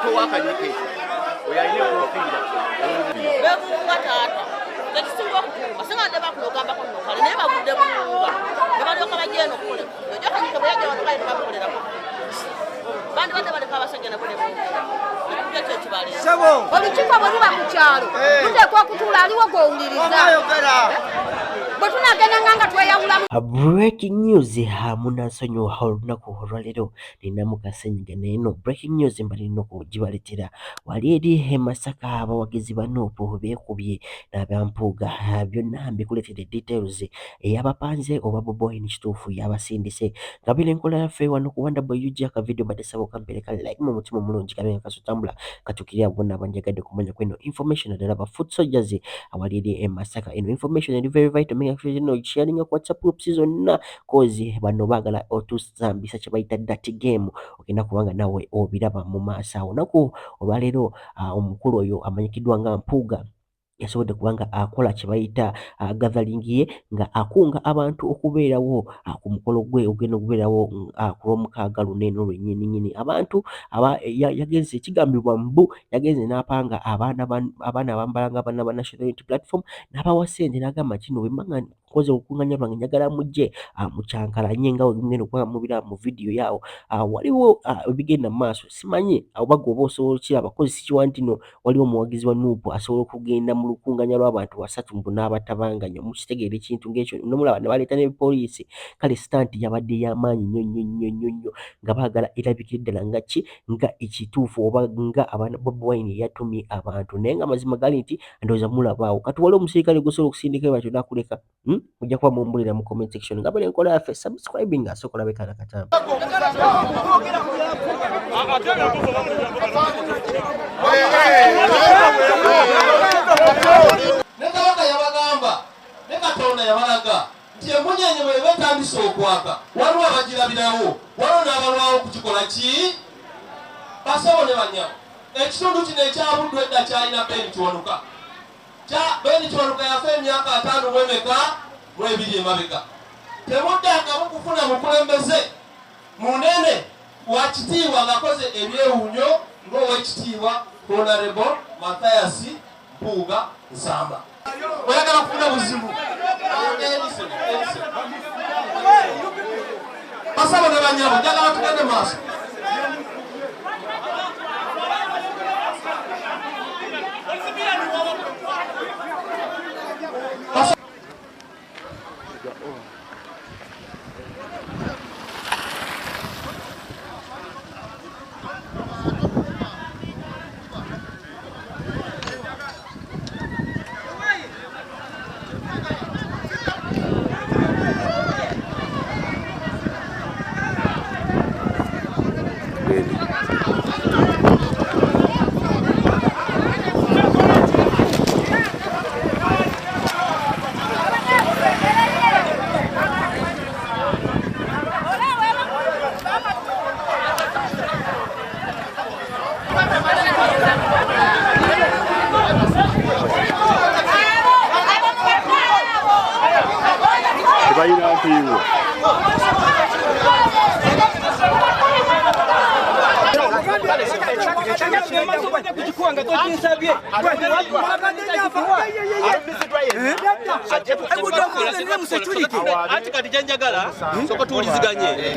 omuntu wakanyike oyalina okufiira bekunga taata tekisinga okukuuma singa nde bakulogamba ko nokale naye bagudde bunga ne balyoka bajeno kule ojo kanyike bweyaja wano baye tebamukolerako bandi badde baleka abasajja nabo ne bongera ekyo ekibale olukiiko bwe luba ku kyalo tuteekwa okutuula aliwo gwowuliriza bwe tunagenda nga tweyawulamu. Breaking news hamunasonyiwa olunaku olwaleero ninamu kasenyiga neeno breaking news mbalina okugibaletera wali eri Masaka abawagizi ba Nuupu beekubye n'abampuuga byonna mbikuletera details eyabapanze oba Bobi Wine kituufu yabasindise ngabira enkola yaffe wano ku Wanda Boy UG akavidiyo badesaba okampereka like mu mutima omulungi kabenga kasutambula katukirira bonna banjagadde kumanya kweno information naddala ba foot soldiers awali eri Masaka eno information eri very vital make sure you know sharing ku WhatsApp groups zonna kozi bano bagala otusambisa kye bayita dirty game ogenda kubanga nawe obiraba mu maaso awo nako olwaleero omukulu oyo amanyikiddwa nga Mpuuga yasobodde kubanga akola kye bayita gathering ye nga akunga abantu okubeerawo ku mukolo gwe ogenda okubeerawo ku lwomukaaga luneeno lwennyininyini abantu yagenze ekigambibwa mbu yagenze n'apanga abaana abambalanga abaana ba National Unity Platform n'abawa ssente n'agamba kino bwe mbanga koze okunganya lwange njagala mujje mucyankalanye nga ngenda okuba mubira mu vidiyo yawo waliwo ebigenda mu maaso simanyi oba gwe oba osobola okiraba kozi sikiwa nti no waliwo omuwagizi wa Nuupu asobola okugenda mu lukunganya lw'abantu 3 mbu n'abatabanganya mukitegeera ekintu ng'ekyo nomulaba ne baleeta ne poliisi kale stanti yabadde y'amaanyi nnyo nga baagala erabikire ddala nga ki nga ekituufu oba nga Bobi Wine yatumye abantu naye nga mazima gali nti ndowooza mulabaawo kati waliwo omusirikale gusobola okusindika batyo n'akuleka ujja kuba mumbulira mu comment section nga bale enkola yaffe subscribing asooka olabeka nakatamba ne Kabaka yabagamba ne Katonda yabalaga nti emunyenye bwe betandise okwaka waliwo abagirabirawo waliwo n'abalwawo kukikola ki basabo ne banyabo ekitundu kino ekyabuddu edda kyalina Beni Kiwanuka Beni Kiwanuka yafa emyaka 5 mwemeka mwebiri emabega temuddakamu kufuna mukulembeze munene wakitiibwa ng'akoze ebyewuunyo ng'owekitiibwa Honorable Mathias Mpuuga Nsamba oyagala kufuna buzibu basabo ne banyabo njagala tugende maaso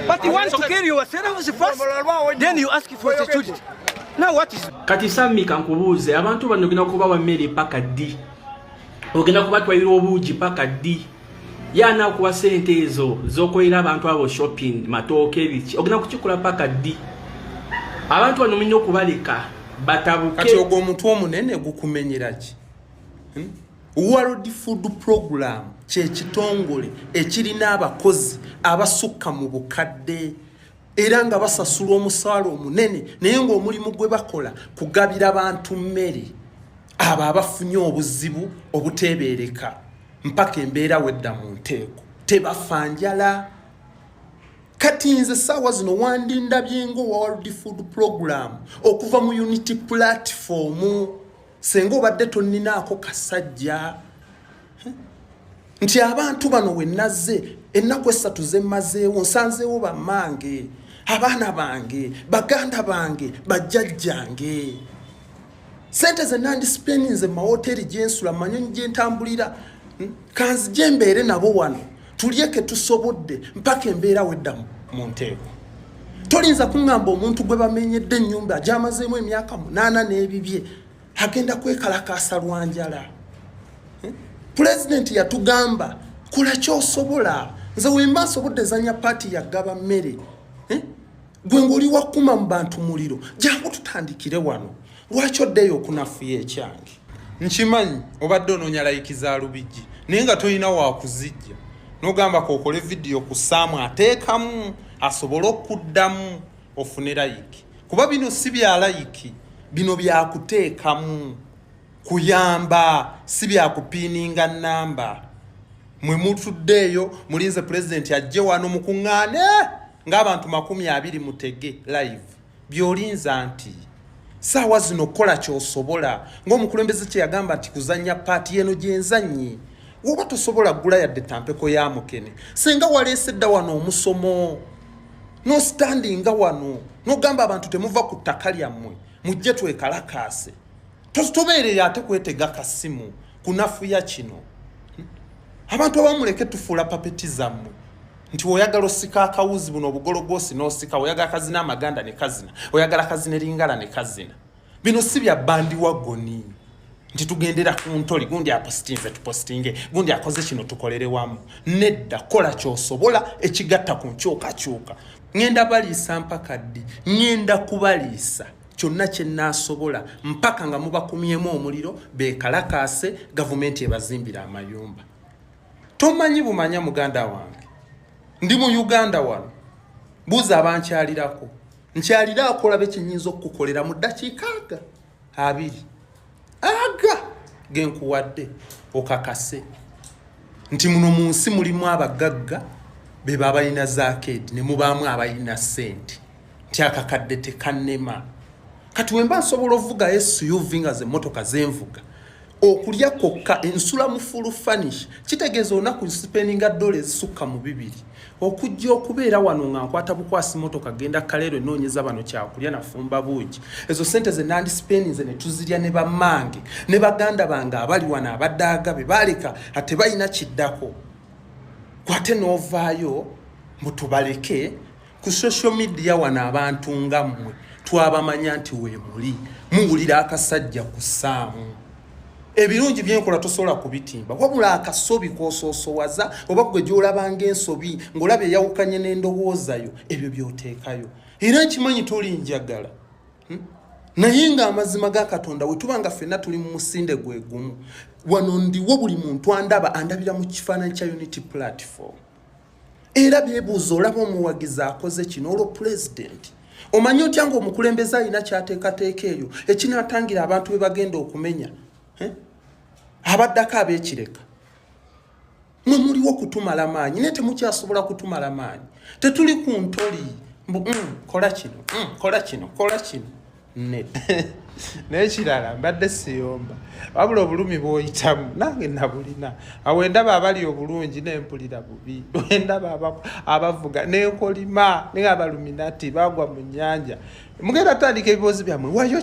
But you want to carry yourselves first, then you ask for security. Now what is? Kati sami kankubuuze abantu bano ogenda kubawa mmere paka ddi ogenda kubatwalira obuugi paka ddi yana okuwa ssente ezo z'okolera abantu abo shopping matooke ebiki ogenda kukikola paka ddi abantu bano mulina okubaleka batabuke kati ogwo omuntu omunene gukumenyera ki World Food Program kye kitongole ekirina abakozi abasukka mu bukadde era nga basasula omusaala omunene naye ng'omulimu gwe bakola kugabira abantu mmere abo abafunye obuzibu obuteebereka mpaka embeera wedda mu nteeko tebafanjala kati nze ssaawa zino wandindabye nga World Food Program okuva mu Unity Platform senga obadde tonninaako kasajja nti abantu bano we nazze ennaku 3 ze mmazeewo nsanzeewo bammange abaana bange baganda bange bajjajjange sente ze nandisipeninze mahoteri gyensula manyonyi gyentambulira kanzije mbeere nabo wano tulyeke tusobodde mpaka embeera wedda mu nteeko tolinza kuŋŋamba omuntu gwe bamenyedde ennyumba agyamazeemu emyaka 8 n'ebibye agenda kwekalakaasa lwanjala. Pulezidenti yatugamba kola ky'osobola. Nze wemba nsobodde zanya paati yagaba mmere gwe ng'oli wakuma mu bantu muliro jangu tutandikire wano lwaki oddeyo okunafuya ekyange. Nkimanyi obadde onoonya layiki za Lubijji naye nga tolina wakuzijja n'ogamba kokole vidiyo ku Saamu ateekamu asobole okuddamu ofune layiki kuba bino si bya layiki bino byakuteekamu kuyamba si byakupiininga namba. Mwe mutuddeeyo mulinze pulezidenti ajje wano mukuŋŋaane ng'abantu 20 mutege live by'olinza nti saawa zino kola ky'osobola ng'omukulembeze kye yagamba nti kuzanya paati yeno gyenzanyi woba tosobola ggula yadde tampeko ya mukene senga waleese dda wano omusomo n'ostandinga wano n'ogamba abantu temuva ku ttaka lyammwe mujje twekalakaase tobeerere ate kwetega kasimu kunafuya kino. Abantu abamuleke tufuula papeti zammwe nti oyagala osika akawuzi buno obugologosi n'osika oyagala kazina amaganda ne kazina oyagala kazina eringala ne kazina bino si bya bandi wagoni nti tugendera ku ntoli gundi apostinze tupostinge gundi akoze kino tukolere wamu nedda kola ky'osobola ekigatta ku nkyukakyuka. Ngenda baliisa mpaka ddi ngenda kubaliisa kyonna kye naasobola mpaka nga mubakumyemu omuliro beekalakaase gavumenti ebazimbira amayumba. Tomanyi bumanya muganda wange ndi mu Uganda wano buuza abankyalirako nkyalira akola be kinyinza okukolera mu ddakiika 20 aga genkuwadde okakase nti muno mu nsi mulimu abagagga be babalina zaakedi ne mubaamu abalina sente nti akakadde tekannema kati wemba nsobola ovuga SUV nga ze motoka zenvuga okulya kokka ensula mu full furnish kitegeeza onaku spendinga $2 ezisukka mu 2 okujja okubeera wano nga nkwata bukwasi motoka genda kalero enoonyeza bano kyakulya nafumba buugi ezo sente ze nandisipeninze ne tuzirya ne bammange ne baganda bange abali wano abadde be baaleka ate balina kiddako kwate n'ovaayo mutubaleke ku social media wano abantu nga mmwe twabamanya nti we muli muwulira akasajja ku Saamu ebirungi byenkola tosobola kubitimba wabula akasobi kosoosowaza oba gwe gy'olabanga ensobi ng'olaba eyawukanye n'endowoozayo ebyo by'oteekayo era nkimanyi toli njagala naye ng'amazima ga Katonda we tuba nga ffenna tuli mu musinde gwe gumu wano ndiwo buli muntu andabira mu kifaananyi kya Unity Platform era byebuuza olaba omuwagizi akoze kino olwo pulezidenti omanyi otya ng'omukulembeze alina kyateekateeka eyo ekinaatangira abantu be bagenda okumenya abaddako ab'ekireka mwe muliwo kutumala maanyi naye temukyasobola kutumala maanyi tetuli ku ntoli kola kino naye kirala mbadde siyomba wabula obulumi bw'oyitamu nange nabulina awendaba abali obulungi n'empulira bubi wendaba abavuga n'enkolima naye abaluminati bagwa mu nnyanja mugenda tandika ebibozi byammwe wayo